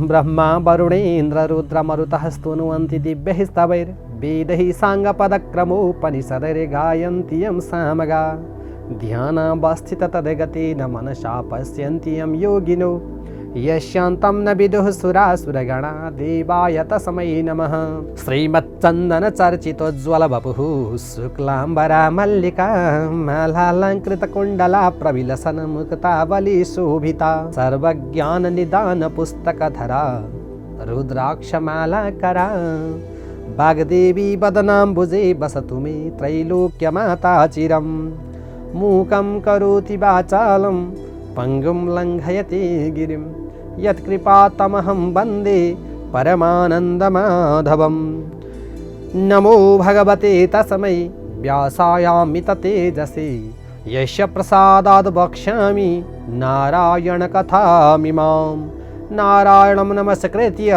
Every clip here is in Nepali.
ब्रह्मा वरुणेन्द्र रुद्र मरुतः स्तुनुवन्ति दिव्यैः स्तवैर्वेदैः साङ्गपदक्रमोपनिषदैः गायन्ति यं सामगा ध्यानावस्थित तद्गतेन मनसा पश्यन्ति यं योगिनो यस्यान्तं न विदुः सुरासुरगणा देवाय तस्मै नमः। श्रीमच्चन्दन चर्चितोज्ज्वल वपुः शुक्लाम्बरा मल्लिका मालालङ्कृतकुण्डला प्रविलसन मुक्तावली शोभिता सर्वज्ञान निदान पुस्तकधरा रुद्राक्षमालाकरा वाग्देवी वदनाम्बुजे वसतु मे त्रैलोक्यमाता चिरम् मूकं करोति वाचालं पंगुं लङ्घयति गिरिं यत्कृपातमहं वन्दे परमानन्दमाधवं। नमो भगवते तस्मै व्यासायामित तेजसे यस्य प्रसादाद् वक्ष्यामि नारायणकथामिमां। नारायणं नमस्कृत्य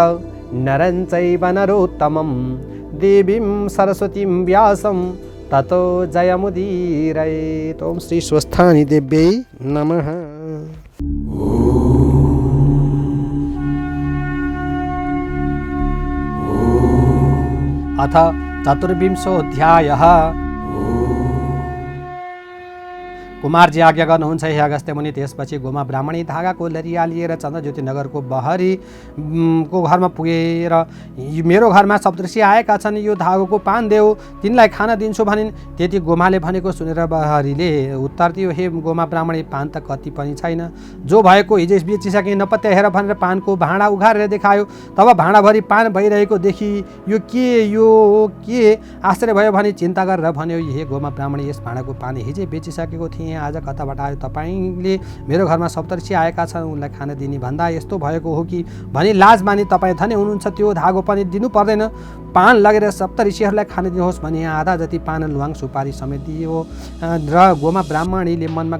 नरं चैव नरोत्तमं देवीं सरस्वतीं व्यासं ततो जयमुदीरयेत्। ओम श्री स्वस्थानी देव्यै नमः। अथ चतुर्विंशोऽध्यायः। कुमारजी आज्ञा गर्नुहुन्छ हे अगस्त्य मुनि। त्यसपछि गोमा ब्राह्मणी धागाको लरिया लिएर चन्द्रज्योति नगरको बहरी को घरमा पुगेर मेरो घरमा सप्तऋषि आएका छन्, यो धागोको पान देऊ, तिनलाई खान दिन्छु भनिन्। त्यति गोमाले भनेको सुनेर बहरीले उत्तर दियो, हे गोमा ब्राह्मणी, पान त कति पनि छैन, जो भएको हिजो बेचिसके नपत्या हेर भनेर पानको भाँडा उघारेर देखायो। तब भाँडाभरि पान भइरहेको देखि यो के आश्चर्य भयो भने चिन्ता गरेर भन्यो, हे गोमा ब्राह्मणी, यस भाँडाको पान हिजै बेचिसकेको थिएँ, आज कताबाट आयो? तपाईँले मेरो घरमा सप्तऋषि आएका छन्, उनलाई खान दिने भन्दा यस्तो भएको हो कि भनी लाज मानी तपाईँ धनी हुनुहुन्छ, त्यो धागो पनि दिनु पर्दैन, पान लगेर सप्तऋषिहरूलाई खान दिनुहोस् भनी आधा जति पान ल्वाङ सुपारी समेत दियो। र गोमा ब्राह्मणीले मनमा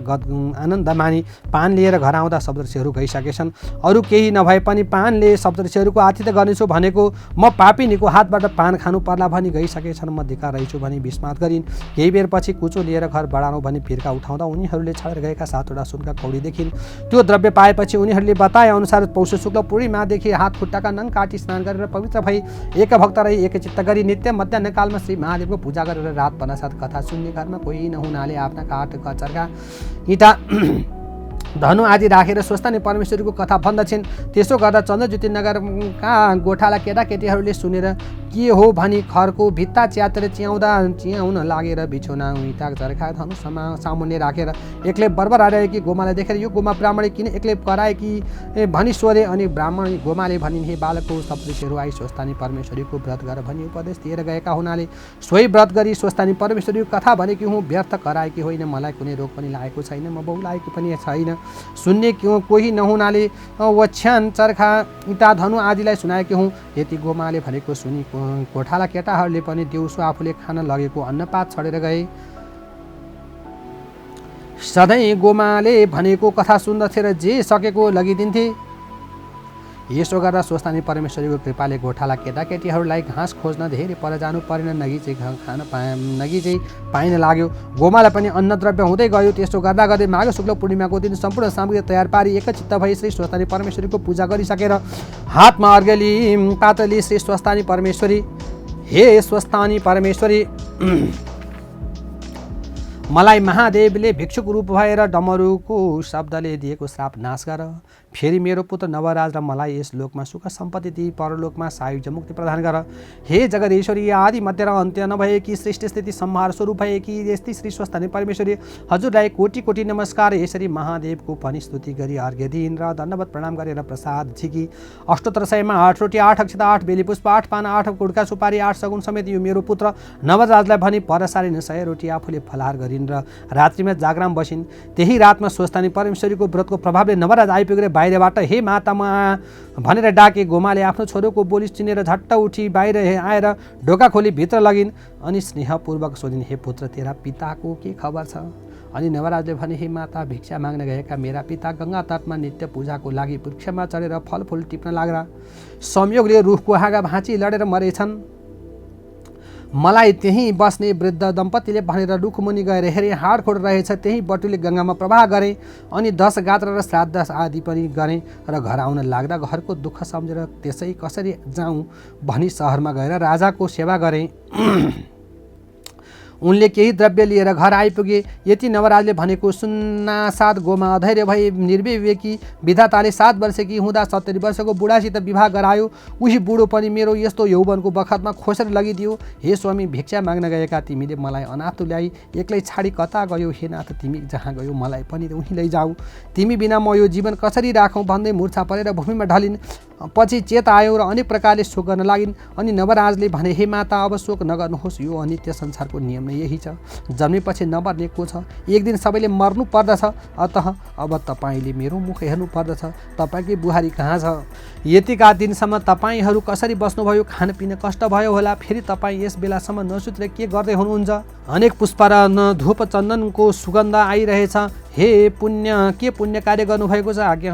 आनन्द मानी पान लिएर घर आउँदा सप्तऋषिहरू गइसकेछन्। अरू केही नभए पनि पानले सप्तऋषिहरूको आतिथ्य गर्नेछु भनेको म पापिनीको हातबाट पान खानु पर्ला भनी गइसकेछन्, म धिक्कार रहेछु भनी विस्मात गरिन्। केही बेरपछि कुचो लिएर घर बढाउनु भनी फिर्का उठाउँदा उनीहरूले छाडेर गएका 7वटा सुनका कौडी देखिन्। त्यो द्रव्य पाएपछि उनीहरूले बताए अनुसार पौष शुक्ल पूर्णिमादेखि हात खुट्टाका नङ काटी स्नान गरेर पवित्र भई एक भक्त रही एकचित्त गरी नित्य मध्याह्न कालमा श्री महादेवको पूजा गरेर रात पनासाथ कथा सुन्ने, घरमा कोही नहुनाले आफ्ना काठ कचरका इँटा धनु आदि राखेर स्वस्थानी परमेश्वरीको कथा भन्दछन्। त्यसो गर्दा चन्द्रज्योति नगरका गोठाला केटाकेटीहरूले सुनेर के हो भनी खरको भित्ता च्यातेर च्याउन लागेर बिछौना इँटा चर्खा धनु सामुन्ने राखेर एक्लै बरबराएकी गोमालाई देखेर यो गोमा ब्राह्मणी किन एक्लै कराए कि भनी सोधे। अनि ब्राह्मणी गोमाले भनिन्, हे बालकको सप्तऋषिहरू आई स्वस्थानी परमेश्वरीको व्रत गर भनी उपदेश दिएर गएका हुनाले सोही व्रत गरी स्वस्थानी परमेश्वरीको कथा भनेकी हुँ। व्यर्थ कराएकी होइन, मलाई कुनै रोग पनि लागेको छैन, म बहुलाएकी पनि छैन। सुन्ने कोही नहुनाले ओछ्यान चर्खा इँटा धनु आदिलाई सुनाएकी हुँ। यति गोमाले भनेको सुनि गोठाला केटाहरूले पनि दिउँसो आफूले खान लगेको अन्नपात छडेर गए। सधैँ गोमाले भनेको कथा सुन्दथे र जे सकेको लगिदिन्थे। यसो गर्दा स्वस्थानी परमेश्वरीको कृपाले गोठाला केटाकेटीहरूलाई घाँस खोज्न धेरै पर जानु परेन, नगी चाहिँ पाइन लाग्यो। गोमालाई पनि अन्न द्रव्य हुँदै गयो। त्यसो गर्दा गर्दै माघ शुक्ल पूर्णिमाको दिन सम्पूर्ण सामग्री तयार पारी एकचित्त भई श्री स्वस्थानी परमेश्वरीको पूजा गरिसकेर हातमा अर्घ्यली पातली श्री स्वस्थानी परमेश्वरी, हे स्वस्थानी परमेश्वरी, मलाई महादेवले भिक्षुक रूप भएर डमरुको शब्दले दिएको श्राप नाश गर। फेरि मेरो पुत्र नवराज र मलाई यस लोकमा सुख सम्पत्ति दिई परलोकमा सायुज्य मुक्ति प्रदान गर। हे जगदीश्वरी, आदि मध्य र अन्त्य नभएकी सृष्टि स्थिति संहार स्वरूप भएकी यस्तै श्री स्वस्थानी परमेश्वरी, हजुरलाई कोटि कोटि नमस्कार। यसरी महादेवको पनि स्तुति गरी अर्घ्य दिइन् र दण्डवत प्रणाम गरेर प्रसाद झिकी अष्टोत्तर 100मा 8 रोटी 8 अक्षता 8 बेली पुष्प 8 पान 8 गुड्का सुपारी 8 सगुन समेत यो मेरो पुत्र नवराजलाई भनी परसारिन 100 रोटी आफूले फलाहार गरिन् र रात्रिमा जागराम बसिन्। त्यही रातमा स्वस्थानी परमेश्वरीको व्रतको प्रभावले नवराज आइपुगेर बाहिरबाट हे मातामा भनेर डाके। गोमाले आफ्नो छोरोको बोली चिनेर झट्ट उठी बाहिर आएर ढोका खोली भित्र लगिन्। अनि स्नेहपूर्वक सोधिन्, हे पुत्र, तेरा पिताको के खबर छ? अनि नवराजले भने, हे माता, भिक्षा माग्न गएका मेरा पिता गङ्गा तटमा नित्य पूजाको लागि वृक्षमा चढेर फलफुल टिप्न लाग्दा संयोगले रुखको हाँगा भाँची लडेर मरेछन्। मलाई त्यहीँ बस्ने वृद्ध दम्पतिले भनेर रुखमुनि गएर हेरेँ। हाडखोड रहेछ, त्यही बटुले गङ्गामा प्रवाह गरेँ अनि 10 गात्र र श्राद्ध आदि पनि गरेँ र घर आउन लाग्दा घरको दुःख सम्झेर त्यसै कसरी जाउँ भनी सहरमा गएर राजाको सेवा गरेँ। उनले केही द्रव्य लिएर घर आइपुगे। यति नवराजले भनेको सुन्नासाथ गोमा अधैर्य भई निर्विवेकी विधाताले 7 वर्षकी हुँदा 70 वर्षको बुढासित विवाह गरायो। उही बुढो पनि मेरो यस्तो यौवनको बखतमा खोसेर लगिदियो। हे स्वामी, भिक्षा माग्न गएका तिमीले मलाई अनाथ तुल्याई एक्लै छाडी कता गयो? हे नाथ, तिमी जहाँ गयो मलाई पनि उहीँ लैजाऊ। तिमी बिना म यो जीवन कसरी राखौँ भन्दै मूर्छा परेर भूमिमा ढलिन्। पछि चेत आयो र अनेक प्रकारले शोक गर्न लागिन्। अनि नवराजले भने, हे माता, अब शोक नगर्नुहोस्, यो अनित्य संसारको नियम नै यही छ। जन्मेपछि नमर्ने को छ? एक दिन सबैले मर्नु पर्दछ। अतः अब तपाईँले मेरो मुख हेर्नु पर्दछ। तपाईँकै बुहारी कहाँ छ? यतिका दिनसम्म तपाईँहरू कसरी बस्नुभयो? खानपिन कष्ट भयो होला। फेरि तपाईँ यस बेलासम्म नसुतेर के गर्दै हुनुहुन्छ? अनेक पुष्प र धूप चन्दनको सुगन्ध आइरहेछ। हे पुण्य, के पुण्य कार्य गर्नुभएको छ? आज्ञा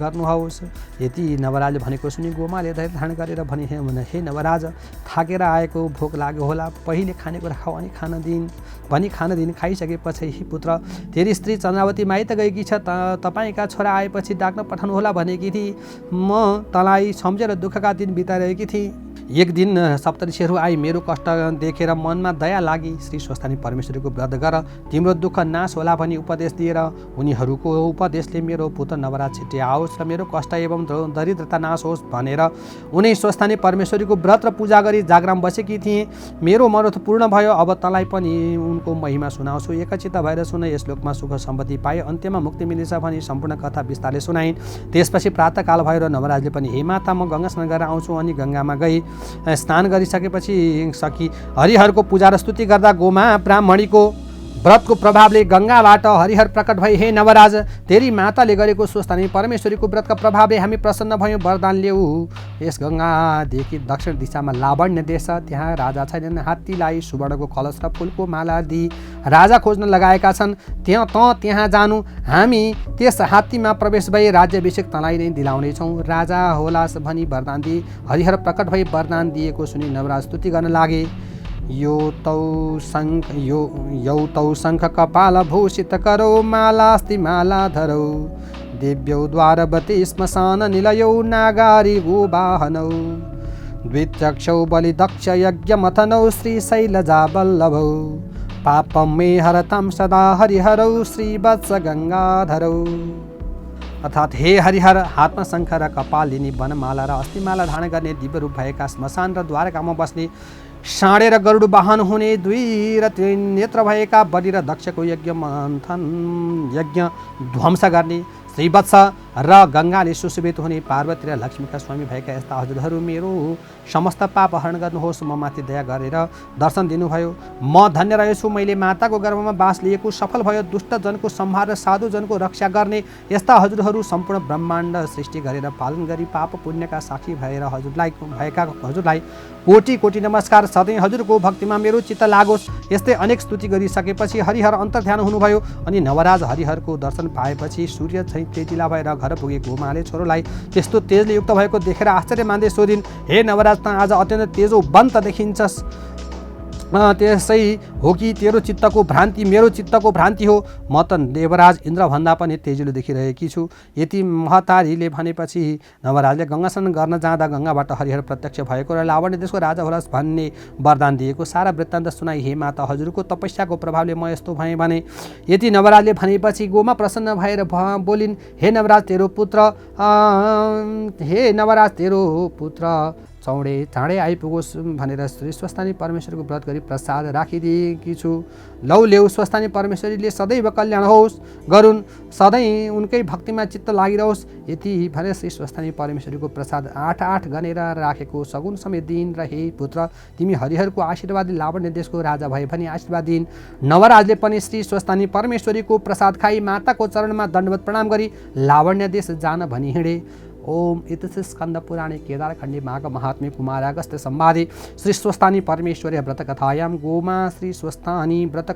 गर्नुहोस्। यति नवराजले भनेको सुनि गोमाले धैर्य धारण गरेर भने, हे नवराज, थाकेर आएको भोक लाग्यो होला, पहिले खानेकुरा खाऊ अनि खान दिन भनी खान दिन। खाइसकेपछि, हे पुत्र, तेरी स्त्री चन्द्रावती माइत गएकी छ, तपाईँका छोरा आएपछि डाक्न पठाउनु होला भनेकी थिए। म तँलाई सम्झेर दुःखका दिन बिताइरहेकी थिएँ। एक दिन सप्तऋषिहरू आई मेरो कष्ट देखेर मनमा दया लागि श्री स्वस्थानी परमेश्वरीको व्रत गर, तिम्रो दुःख नाश होला भनी उपदेश दिएर उनीहरूको उपदेशले मेरो पुत्र नवराज छिट्टै आओस् र मेरो कष्ट एवं दरिद्रता नाश होस् भनेर उनी स्वस्थानी परमेश्वरीको व्रत र पूजा गरी जागराम बसेकी थिएँ। मेरो मनोरथ पूर्ण भयो। अब तँलाई पनि उनको महिमा सुनाउँछु। एकचित्त भएर सुन, यस लोकमा सुख सम्पत्ति पाए अन्त्यमा मुक्ति मिल्नेछ भनी सम्पूर्ण कथा विस्तारले सुनाइन्। त्यसपछि प्रातःकाल भयो र नवराजले पनि, हे माता, म गङ्गा स्नान गरेर आउँछु। अनि गङ्गामा गई स्नान गरिसकेपछि हरिहरको पूजा र स्तुति गर्दा गोमा ब्राह्मणीको व्रतको प्रभावले गङ्गाबाट हरिहर प्रकट भए। हे नवराज, तेरी माताले गरेको स्वस्थानी परमेश्वरीको व्रतका प्रभावले हामी प्रसन्न भयौँ। वरदान ल्याऊ। यस गङ्गादेखि दक्षिण दिशामा लावण्य देश छ, त्यहाँ राजा छैनन्। हात्तीलाई सुवर्णको कलश र फुलको माला दिई राजा खोज्न लगाएका छन्। त्यहाँ जानु। हामी त्यस हात्तीमा प्रवेश भई राज्याभिषेक तँलाई नै दिलाउनेछौँ। राजा होलास भनी वरदान दिए। हरिहर प्रकट भई वरदान दिएको सुनि नवराज स्तुति गर्न लागे। यो तौ शङ्ख कपाल भूषित करो, मालास्ति माला धरौ, दिव्यौ द्वारवती श्मशान निलयौ, नागारी गोवाहनौ, द्विचक्षौ बलिदक्ष यज्ञमथनौ, श्रीशैलजा वल्लभौ, पापं मे हरतां सदा हरिहरौ, श्रीवत्स गङ्गाधरौ। अर्थात् हे हरिहर, हातमा शङ्ख र कपाल लिने, वनमाला र अस्थिमाला धारण गर्ने, दिव्य रूप भएका श्मशान र द्वारकामा बस्ने, साँडे र गरुड वाहन हुने, 2 र 3 नेत्र भएका बलि र दक्षको यज्ञ ध्वंस गर्ने, श्रीवत्स र गङ्गाले सुशोभित हुने, पार्वती र लक्ष्मीका स्वामी भएका यस्ता हजुरहरू मेरो समस्त पाप हरण गर्नुहोस्। म माथि दया गरेर दर्शन दिनुभयो। म धन्य रहेछु। मैले माताको गर्भमा बास लिएको सफल भयो। दुष्टजनको संहार र साधुजनको रक्षा गर्ने यस्ता हजुरहरू सम्पूर्ण ब्रह्माण्ड सृष्टि गरेर पालन गरी पाप पुण्यका साक्षी भएर हजुरलाई कोटि कोटि नमस्कार। सधैँ हजुरको भक्तिमा मेरो चित्त लागोस्। यस्तै अनेक स्तुति गरिसकेपछि हरिहर अन्तर्ध्यान हुनुभयो। अनि नवराज हरिहरको दर्शन पाएपछि सूर्य झैँ तेजिला भएर घर पुगे। गोमाले छोरोलाई त्यस्तो तेजले युक्त भएको देखेर आश्चर्य मान्दै सोधिन्, हे नवराज, त आज अत्यन्त तेजोवन्त देखिन्छस्। त्यसै हो कि तेरो चित्तको भ्रान्ति मेरो चित्तको भ्रान्ति हो? म त देवराज इन्द्रभन्दा पनि तेजिलो देखिरहेकी छु। यति महतारीले भनेपछि नवराजले गङ्गा स्नान गर्न जाँदा गङ्गाबाट हरिहर प्रत्यक्ष भएको र लावण्य देशको राजा होलास् भन्ने वरदान दिएको सारा वृत्तान्त सुनाई। हे माता, हजुरको तपस्याको प्रभावले म यस्तो भएँ भने। यति नवराजले भनेपछि गोमा प्रसन्न भएर बोलिन्, हे नवराज तेरो पुत्र चाँडै आइपुगोस् भनेर श्री स्वस्थानी परमेश्वरको व्रत गरी प्रसाद राखिदिएकी छु। लौ ल्याऊ, स्वस्थानी परमेश्वरीले सदैव कल्याण गरून्, सधैँ उनकै भक्तिमा चित्त लागिरहोस्। यति भनेर श्री स्वस्थानी परमेश्वरीको प्रसाद 8 गनेर राखेको सगुन समेत दिइन्। र हे पुत्र, तिमी हरिहरको आशीर्वादले लावण्य देशको राजा भए पनि आशीर्वाद दिइन्। नवराजले पनि श्री स्वस्थानी परमेश्वरीको प्रसाद खाई माताको चरणमा दण्डवत प्रणाम गरी लावण्य देश जान भनी हिँडे। ओम इति स्कंद पुराणे केदारखंडे माघ महात्म्य कुमारागस्त्य संवादे श्री स्वस्थानी परमेश्वरी व्रत कथायां गोमा श्री स्वस्थानी व्रत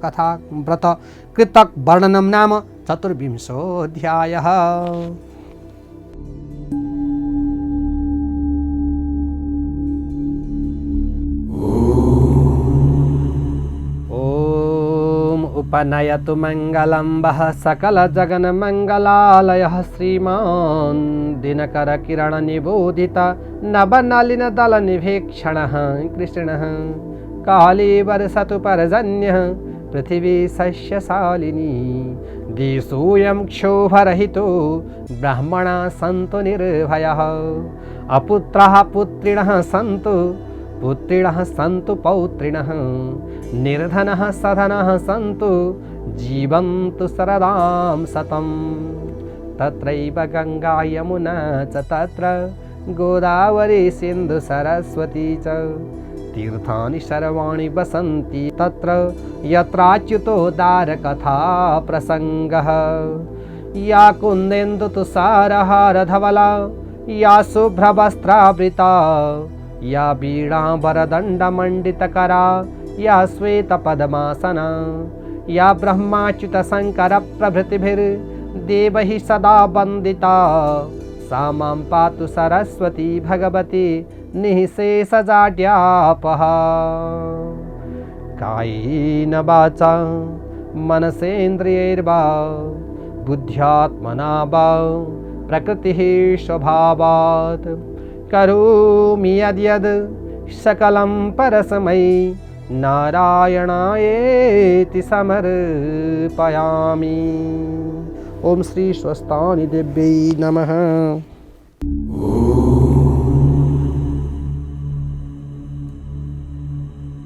कृतक वर्णनम नाम 24 अध्यायः। उपनयतु मङ्गलं वः सकलजगन्मङ्गलालयः श्रीमान् दिनकरकिरणनिबोधित नवनलिनदलनिभीक्षणः कृष्णः कालीवर्षतु पर्जन्यः पृथिवी सस्यशालिनी दिशोऽयं क्षोभरहितो ब्राह्मणाः सन्तु निर्भयाः अपुत्राः पुत्रिणः सन्तु पुत्रिणः सन्तु पौत्रिणः निर्धनः सधनः सन्तु जीवन्तु शरदां शतं तत्रैव गङ्गा यमुना च तत्र गोदावरी सिन्धु सरस्वती च तीर्थानि सर्वाणि वसन्ति तत्र यत्राच्युतोद्धारकथा प्रसङ्गः या कुन्देन्दुतुषारहारधवला या शुभ्रवस्त्रावृता या वीणाम्बरदण्डमण्डितकरा या श्वेतपद्मासना या ब्रह्माच्युतशङ्करप्रभृतिभिर्देवैः सदा वन्दिता सा मां पातु सरस्वती भगवती निःशेषजाड्यापः कायेन वाचा मनसेन्द्रियैर्वा बुद्ध्यात्मना वा प्रकृतिः स्वभावात् करोमि यद्यद् सकलं परस्मै नारायणायेति समर्पयामि। ओम श्री स्वस्तानि देव्यै नमः।